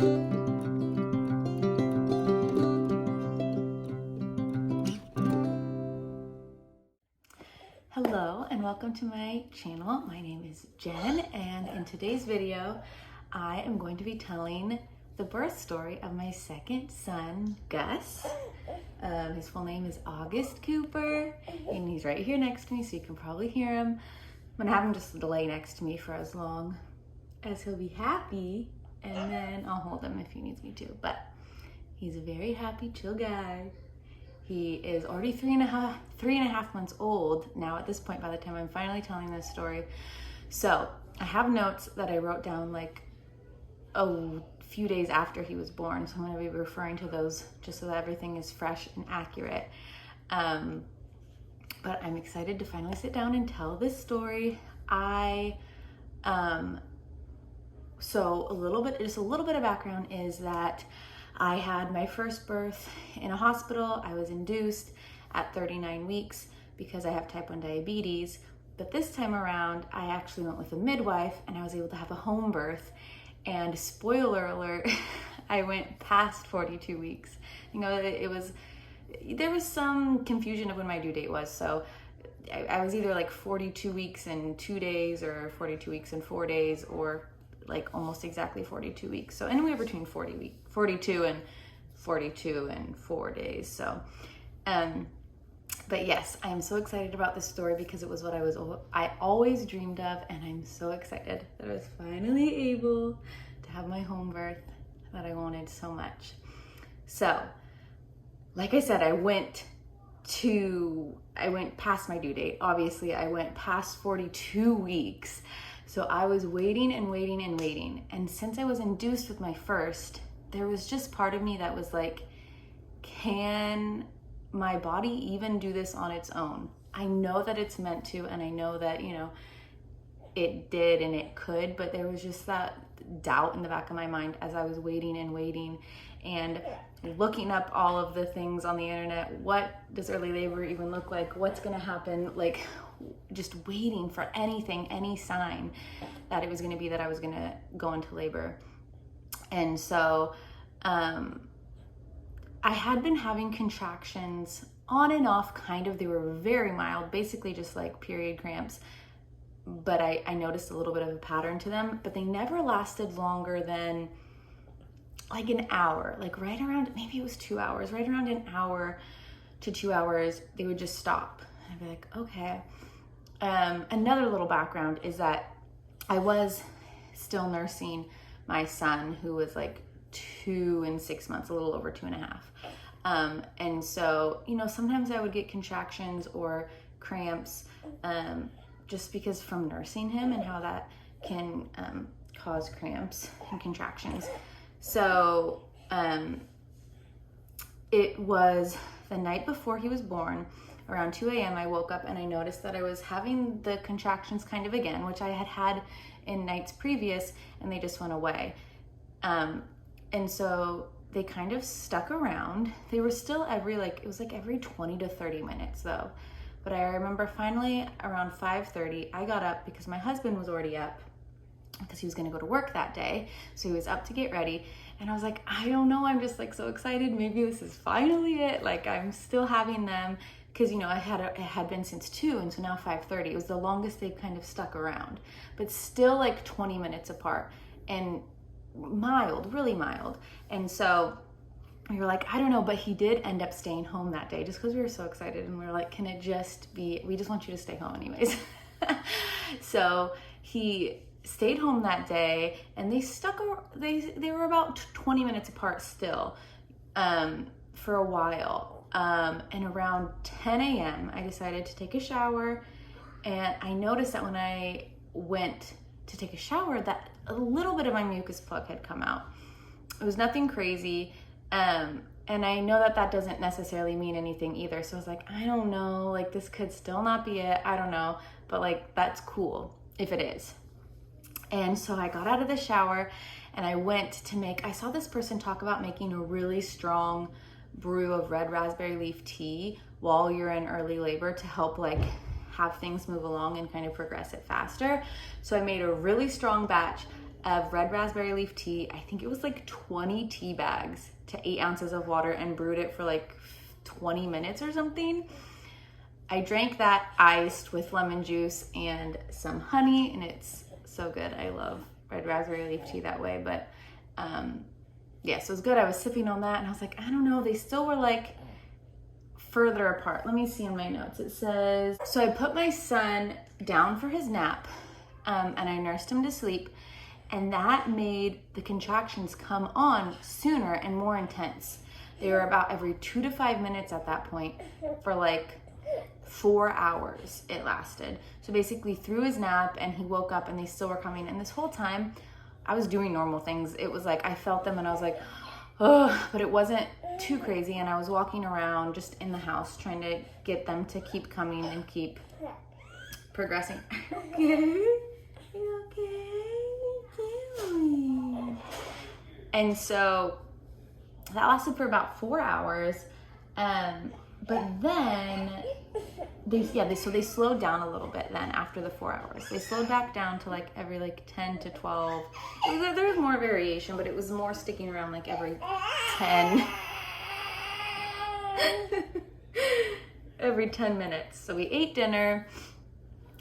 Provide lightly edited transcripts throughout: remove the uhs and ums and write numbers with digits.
Hello and welcome to my channel. My name is Jen, and in today's video I am going to be telling the birth story of my second son, Gus. His full name is August Cooper, and he's right here next to me, so you can probably hear him. I'm gonna have him just lay next to me for as long as he'll be happy, and then I'll hold him if he needs me to. But he's a very happy, chill guy. He is already three and a half months old now at this point by the time I'm finally telling this story. So I have notes that I wrote down like a few days after he was born. So I'm going to be referring to those just so that everything is fresh and accurate. But I'm excited to finally sit down and tell this story. So a little bit of background is that I had my first birth in a hospital. I was induced at 39 weeks because I have type 1 diabetes. But this time around, I actually went with a midwife and I was able to have a home birth. And spoiler alert, I went past 42 weeks. You know, there was some confusion of when my due date was. So I was either like 42 weeks and 2 days or 42 weeks and 4 days, or like almost exactly 42 weeks. So anywhere between 42 and 4 days. So, but yes, I am so excited about this story because it was what I always dreamed of, and I'm so excited that I was finally able to have my home birth that I wanted so much. So, like I said, I went past my due date. Obviously, I went past 42 weeks. So I was waiting and waiting and waiting. And since I was induced with my first, there was just part of me that was like, can my body even do this on its own? I know that it's meant to, and I know that, you know, it did and it could, but there was just that doubt in the back of my mind as I was waiting and waiting and looking up all of the things on the internet. What does early labor even look like? What's gonna happen? Like, just waiting for anything, any sign that it was going to be that I was going to go into labor. And so I had been having contractions on and off, kind of. They were very mild, basically just like period cramps, but I noticed a little bit of a pattern to them, but they never lasted longer than like an hour, like right around, maybe it was 2 hours, right around an hour to 2 hours, they would just stop. I'd be like, okay. Another little background is that I was still nursing my son, who was like 2 and 6 months, a little over 2.5. And so, you know, sometimes I would get contractions or cramps, just because from nursing him and how that can cause cramps and contractions. So it was the night before he was born. Around 2 a.m. I woke up and I noticed that I was having the contractions kind of again, which I had had in nights previous, and they just went away. And so they kind of stuck around. They were still it was like every 20 to 30 minutes though. But I remember finally around 5:30, I got up because my husband was already up because he was gonna go to work that day. So he was up to get ready. And I was like, I don't know, I'm just like so excited. Maybe this is finally it. Like, I'm still having them. Because, you know, it had been since 2, and so now 5:30. It was the longest they've kind of stuck around, but still like 20 minutes apart and mild, really mild. And so we were like, I don't know, but he did end up staying home that day just because we were so excited, and we were like, can it just be, we just want you to stay home anyways. So he stayed home that day, and they were about 20 minutes apart still for a while. And around 10 a.m. I decided to take a shower, and I noticed that when I went to take a shower that a little bit of my mucus plug had come out. It was nothing crazy, and I know that doesn't necessarily mean anything either, so I was like, I don't know, like this could still not be it, I don't know, but like that's cool if it is. And so I got out of the shower and I went to I saw this person talk about making a really strong brew of red raspberry leaf tea while you're in early labor to help like have things move along and kind of progress it faster. So I made a really strong batch of red raspberry leaf tea. I think it was like 20 tea bags to 8 ounces of water, and brewed it for like 20 minutes or something. I drank that iced with lemon juice and some honey, and it's so good. I love red raspberry leaf tea that way. But yeah, so it was good. I was sipping on that and I was like, I don't know, they still were like further apart. Let me see in my notes. It says, so I put my son down for his nap, and I nursed him to sleep, and that made the contractions come on sooner and more intense. They were about every 2 to 5 minutes at that point for like 4 hours it lasted. So basically through his nap, and he woke up and they still were coming. And this whole time I was doing normal things. It was like I felt them and I was like, oh, but it wasn't too crazy. And I was walking around just in the house trying to get them to keep coming and keep progressing. Okay? You okay? And so that lasted for about 4 hours. But then they slowed down a little bit then after the 4 hours. They slowed back down to like every like 10 to 12. There was more variation, but it was more sticking around like every 10. Every 10 minutes. So we ate dinner.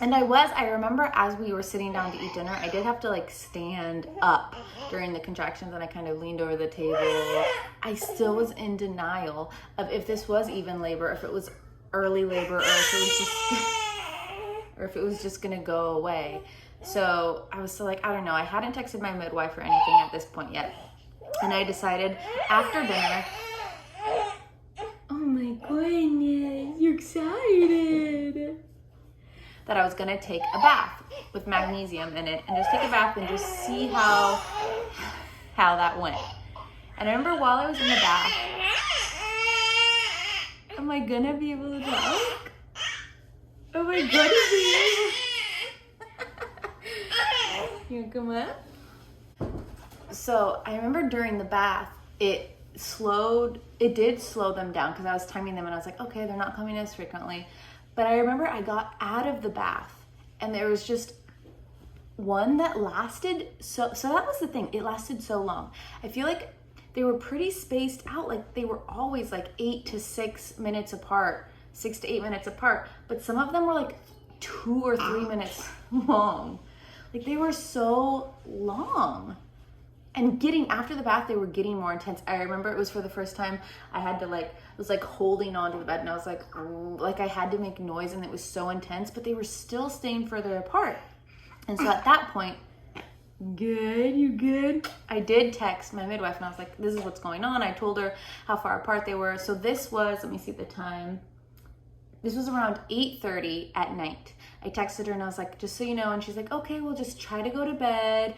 And I remember as we were sitting down to eat dinner, I did have to like stand up during the contractions, and I kind of leaned over the table. I still was in denial of if this was even labor, if it was early labor, or if it was just gonna go away. So I was still like, I don't know. I hadn't texted my midwife or anything at this point yet. And I decided after dinner, oh my goodness, you're excited, that I was gonna take a bath with magnesium in it, and just take a bath and just see how that went. And I remember while I was in the bath, am I gonna be able to talk? Oh my goodness. You wanna come up? So I remember during the bath, it did slow them down because I was timing them and I was like, okay, they're not coming as frequently. But I remember I got out of the bath and there was just one that lasted so that was the thing. It lasted so long. I feel like they were pretty spaced out. Like they were always like 8 to 6 minutes apart, 6 to 8 minutes apart. But some of them were like 2 or 3 minutes long. Like they were so long. And after the bath, they were getting more intense. I remember it was for the first time I had to was like holding onto the bed, and I was like I had to make noise, and it was so intense, but they were still staying further apart. And so at that point, good, you good? I did text my midwife and I was like, this is what's going on. I told her how far apart they were. So this was, let me see the time. This was around 8:30 at night. I texted her and I was like, just so you know, and she's like, okay, we'll just try to go to bed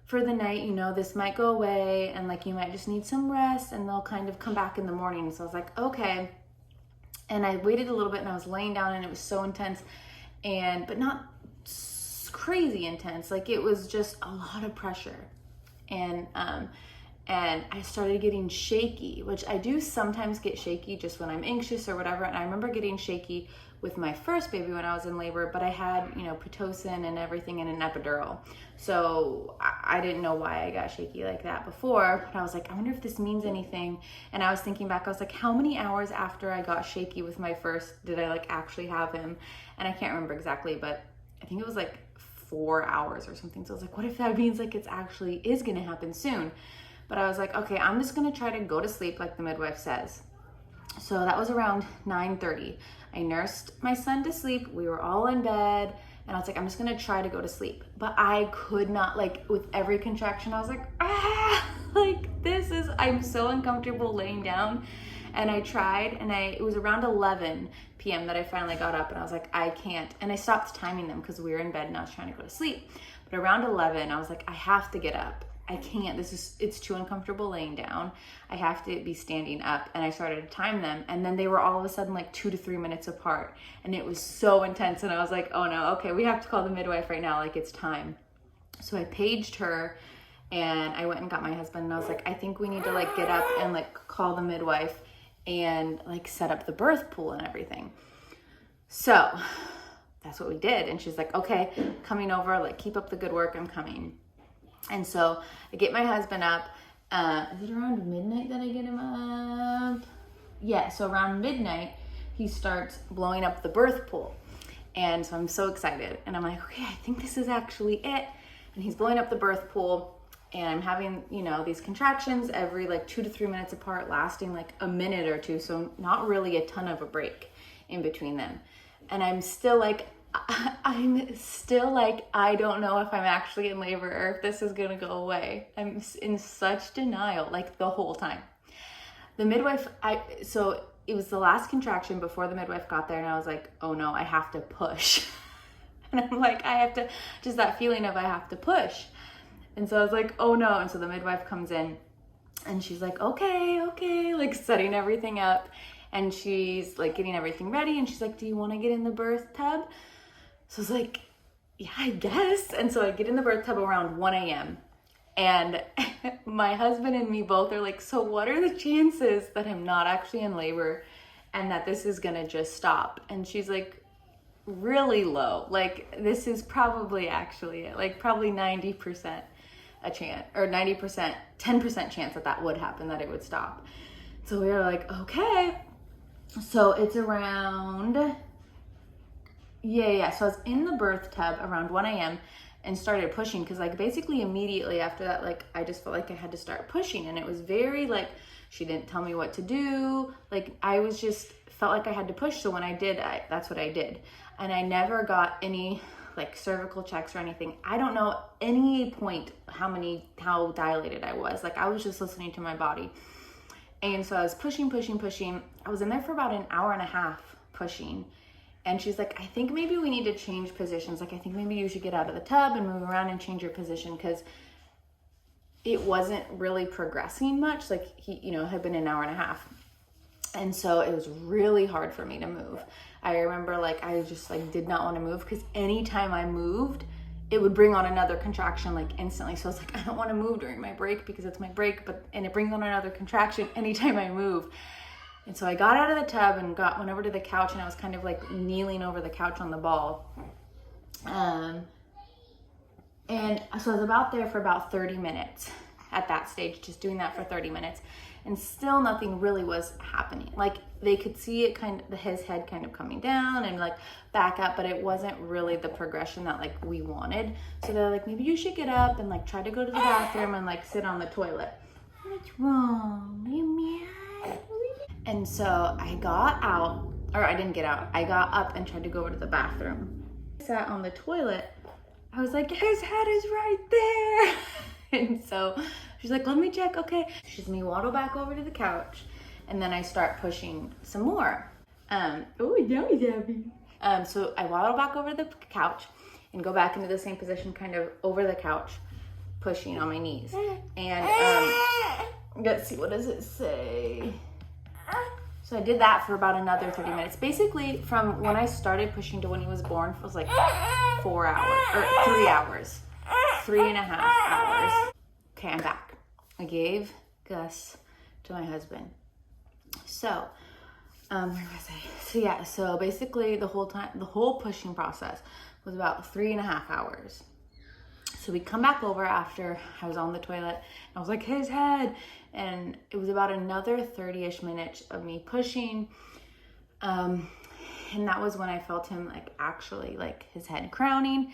for the night, this might go away, and like you might just need some rest, and they'll kind of come back in the morning. So I was like, okay. And I waited a little bit, and I was laying down, and it was so intense, but not crazy intense. Like it was just a lot of pressure, and I started getting shaky, which I do sometimes get shaky just when I'm anxious or whatever. And I remember getting shaky with my first baby when I was in labor, but I had, Pitocin and everything in an epidural. So I didn't know why I got shaky like that before, but I was like, I wonder if this means anything. And I was thinking back, I was like, how many hours after I got shaky with my first did I actually have him? And I can't remember exactly, but I think it was 4 hours or something. So I was like, what if that means it actually is gonna happen soon? But I was like, okay, I'm just gonna try to go to sleep like the midwife says. So that was around 9:30. I nursed my son to sleep. We were all in bed, and I was like, I'm just gonna try to go to sleep. But I could not, with every contraction, I was like, I'm so uncomfortable laying down. And I tried, and it was around 11 p.m. that I finally got up, and I was like, I can't. And I stopped timing them because we were in bed and I was trying to go to sleep. But around 11, I was like, I have to get up. I can't, it's too uncomfortable laying down. I have to be standing up. And I started to time them. And then they were all of a sudden 2 to 3 minutes apart. And it was so intense. And I was like, oh no, okay, we have to call the midwife right now. It's time. So I paged her and I went and got my husband, and I was like, I think we need to get up and call the midwife and set up the birth pool and everything. So that's what we did. And she's like, okay, coming over, keep up the good work, I'm coming. And so I get my husband up. Is it around midnight that I get him up? Yeah, so around midnight, he starts blowing up the birth pool. And so I'm so excited. And I'm like, okay, I think this is actually it. And he's blowing up the birth pool. And I'm having, you know, these contractions every like 2 to 3 minutes apart, lasting like a minute or two. So not really a ton of a break in between them. And I'm still like, I don't know if I'm actually in labor or if this is going to go away. I'm in such denial, like the whole time. The midwife, so it was the last contraction before the midwife got there, and I was like, oh no, I have to push. And I'm like, I have to, just that feeling of I have to push. And so I was like, oh no. And so the midwife comes in and she's like, okay, like setting everything up. And she's like getting everything ready. And she's like, do you want to get in the birth tub? So I was like, yeah, I guess. And so I get in the birth tub around 1 a.m. And my husband and me both are like, so what are the chances that I'm not actually in labor and that this is going to just stop? And she's like, really low. Like, this is probably actually like probably 90% a chance, or 90%, 10% chance that would happen, that it would stop. So we were like, okay. So it's around, so I was in the birth tub around 1 a.m. and started pushing, because like basically immediately after that, like I just felt like I had to start pushing, and it was very like, she didn't tell me what to do. Like I was just felt like I had to push. So when I did, that's what I did. And I never got any like cervical checks or anything. I don't know any point how dilated I was. Like I was just listening to my body. And so I was pushing. I was in there for about an hour and a half pushing. And she's like, I think maybe we need to change positions. Like, I think maybe you should get out of the tub and move around and change your position, because it wasn't really progressing much. Like he, you know, had been an hour and a half. And so it was really hard for me to move. I remember like, I just like did not want to move, because anytime I moved, it would bring on another contraction like instantly. So I was like, I don't want to move during my break because it's my break, and it brings on another contraction anytime I move. And so I got out of the tub and went over to the couch, and I was kind of like kneeling over the couch on the ball. And so I was about there for about 30 minutes at that stage, just doing that for 30 minutes. And still nothing really was happening. Like they could see it his head kind of coming down and like back up, but it wasn't really the progression that like we wanted. So they're like, maybe you should get up and like try to go to the bathroom and like sit on the toilet. What's wrong? Are you mad? And so I got out, or I didn't get out. I got up and tried to go over to the bathroom. I sat on the toilet. I was like, his head is right there. And so she's like, let me check. Okay. She's me waddle back over to the couch. And then I start pushing some more. Oh, yummy, Debbie. So I waddle back over the couch and go back into the same position, kind of over the couch, pushing on my knees. And let's see, what does it say? So I did that for about another 30 minutes. Basically, from when I started pushing to when he was born, it was like 4 hours, or 3 hours, 3.5 hours. Okay, I'm back. I gave Gus to my husband. So, where was I? So yeah, so basically the whole pushing process was about 3.5 hours. So we come back over after I was on the toilet, and I was like, his head. And it was about another 30-ish minutes of me pushing. And that was when I felt him like actually like his head crowning.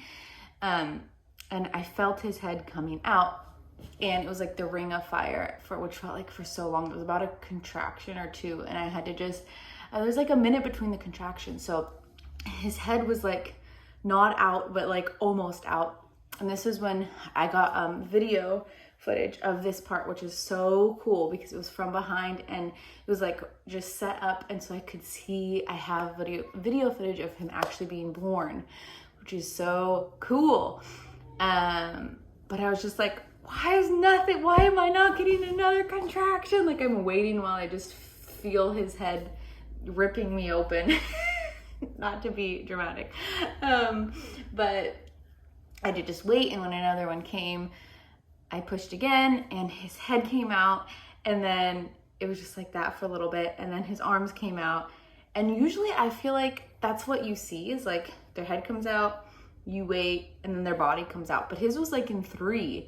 And I felt his head coming out. And it was like the ring of fire, which felt like for so long. It was about a contraction or two. And I had to just, there was like a minute between the contractions. So his head was like not out, but like almost out. And this is when I got video footage of this part, which is so cool because it was from behind and it was like just set up. And so I could see, I have video footage of him actually being born, which is so cool. But I was just like, why am I not getting another contraction? Like I'm waiting while I just feel his head ripping me open. Not to be dramatic. But I did just wait, and when another one came, I pushed again and his head came out, and then it was just like that for a little bit, and then his arms came out. And usually I feel like that's what you see is like their head comes out, you wait, and then their body comes out. But his was like in 3.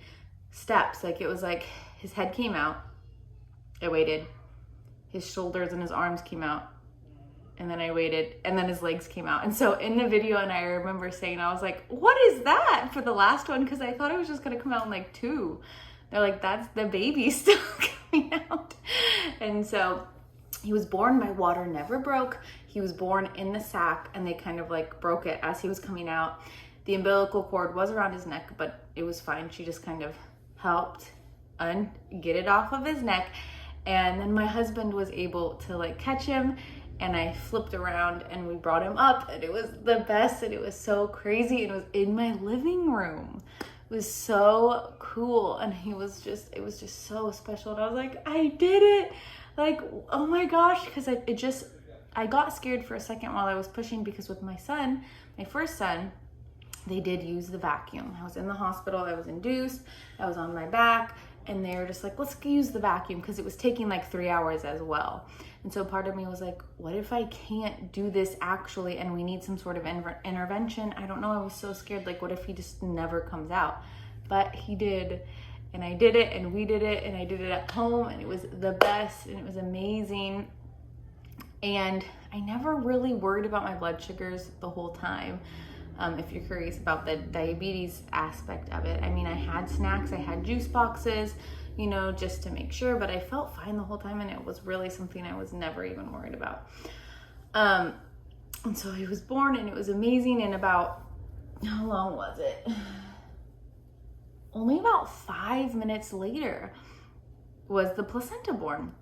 steps. Like it was like his head came out, I waited, his shoulders and his arms came out, and then I waited, and then his legs came out. And so in the video, and I remember saying, I was like, what is that for the last one? Because I thought it was just gonna come out in like 2. They're like, that's the baby still coming out. And so he was born, my water never broke. He was born in the sac, and they kind of like broke it as he was coming out. The umbilical cord was around his neck, but it was fine. She just kind of helped get it off of his neck. And then my husband was able to like catch him, and I flipped around and we brought him up, and it was the best, and it was so crazy. And it was in my living room. It was so cool, and it was just so special. And I was like, I did it. Like, oh my gosh, because I got scared for a second while I was pushing, because with my son, my first son, they did use the vacuum. I was in the hospital, I was induced, I was on my back, and they were just like, let's use the vacuum, because it was taking like 3 hours as well. And so part of me was like, what if I can't do this actually, and we need some sort of intervention? I don't know, I was so scared, like what if he just never comes out? But he did, and I did it, and we did it, and I did it at home, and it was the best, and it was amazing. And I never really worried about my blood sugars the whole time. If you're curious about the diabetes aspect of it, I mean, I had snacks, I had juice boxes, you know, just to make sure, but I felt fine the whole time, and it was really something I was never even worried about. And so he was born, and it was amazing. And about, how long was it? Only about 5 minutes later was the placenta born.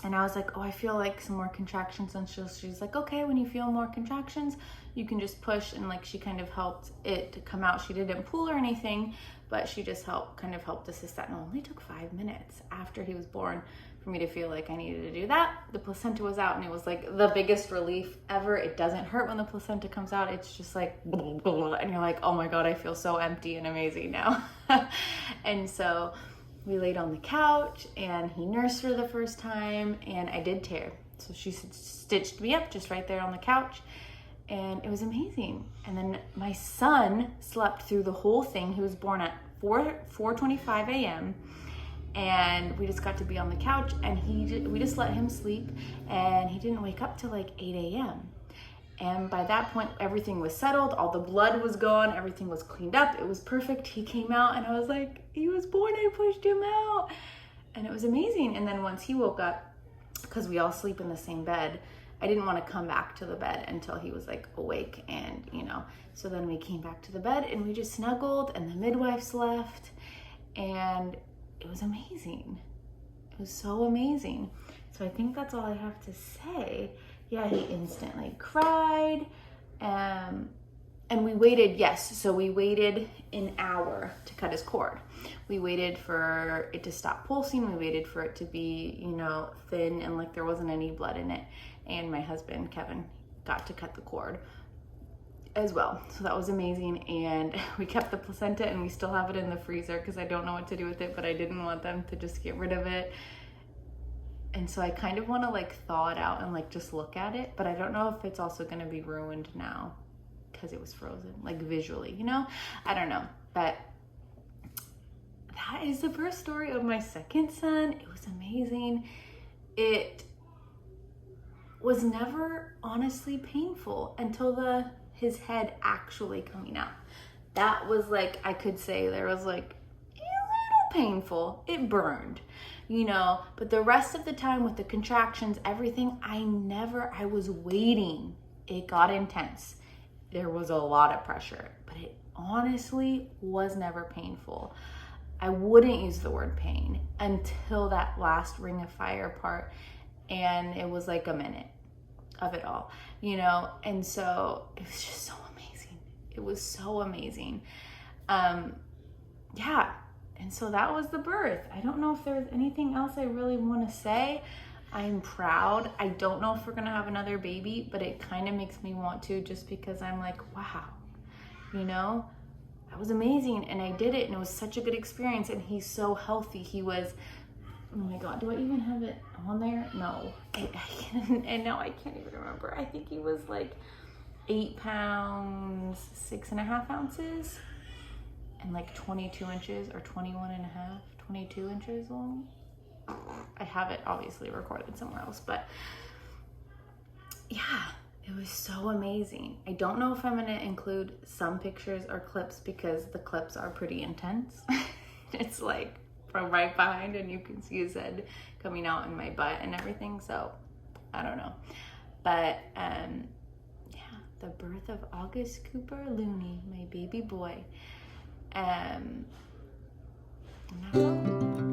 And I was like, oh, I feel like some more contractions. And she's like, okay, when you feel more contractions, you can just push. And like, she kind of helped it to come out. She didn't pull or anything, but she just helped assist that. And it only took 5 minutes after he was born for me to feel like I needed to do that. The placenta was out, and it was like the biggest relief ever. It doesn't hurt when the placenta comes out. It's just like, and you're like, oh my God, I feel so empty and amazing now. And so we laid on the couch, and he nursed her the first time, and I did tear. So she stitched me up just right there on the couch, and it was amazing. And then my son slept through the whole thing. He was born at 4:25 a.m. and we just got to be on the couch, and we just let him sleep, and he didn't wake up till like 8 a.m. And by that point, everything was settled, all the blood was gone, everything was cleaned up, it was perfect. He came out, and I was like, he was born, I pushed him out. And it was amazing. And then once he woke up, because we all sleep in the same bed, I didn't want to come back to the bed until he was like awake, and you know, so then we came back to the bed, and we just snuggled, and the midwives left, and it was amazing. It was so amazing. So I think that's all I have to say. Yeah, he instantly cried. And we waited, so we waited an hour to cut his cord. We waited for it to stop pulsing. We waited for it to be, you know, thin and like there wasn't any blood in it. And my husband, Kevin, got to cut the cord as well. So that was amazing. And we kept the placenta, and we still have it in the freezer because I don't know what to do with it, but I didn't want them to just get rid of it. And so I kind of want to like thaw it out and like just look at it, but I don't know if it's also going to be ruined now because it was frozen, like visually, you know? I don't know, but that is the first story of my second son. It was amazing. It was never honestly painful until his head actually coming out. That was like, I could say there was like a little painful. It burned, you know, but the rest of the time with the contractions, everything, I was waiting. It got intense. There was a lot of pressure, but it honestly was never painful. I wouldn't use the word pain until that last ring of fire part, and it was like a minute of it all, you know? And so it was just so amazing. It was so amazing. Yeah. And so that was the birth. I don't know if there's anything else I really want to say. I'm proud. I don't know if we're going to have another baby, but it kind of makes me want to, just because I'm like, wow, you know, that was amazing. And I did it, and it was such a good experience. And he's so healthy. He was, oh my God, do I even have it on there? No. And now I can't even remember. I think he was like 8 pounds, 6.5 ounces. and like 22 inches or 21 and a half, 22 inches long. I have it obviously recorded somewhere else, but yeah, it was so amazing. I don't know if I'm gonna include some pictures or clips because the clips are pretty intense. It's like from right behind and you can see his head coming out in my butt and everything, so I don't know. But yeah, the birth of August Cooper Looney, my baby boy. And that's all.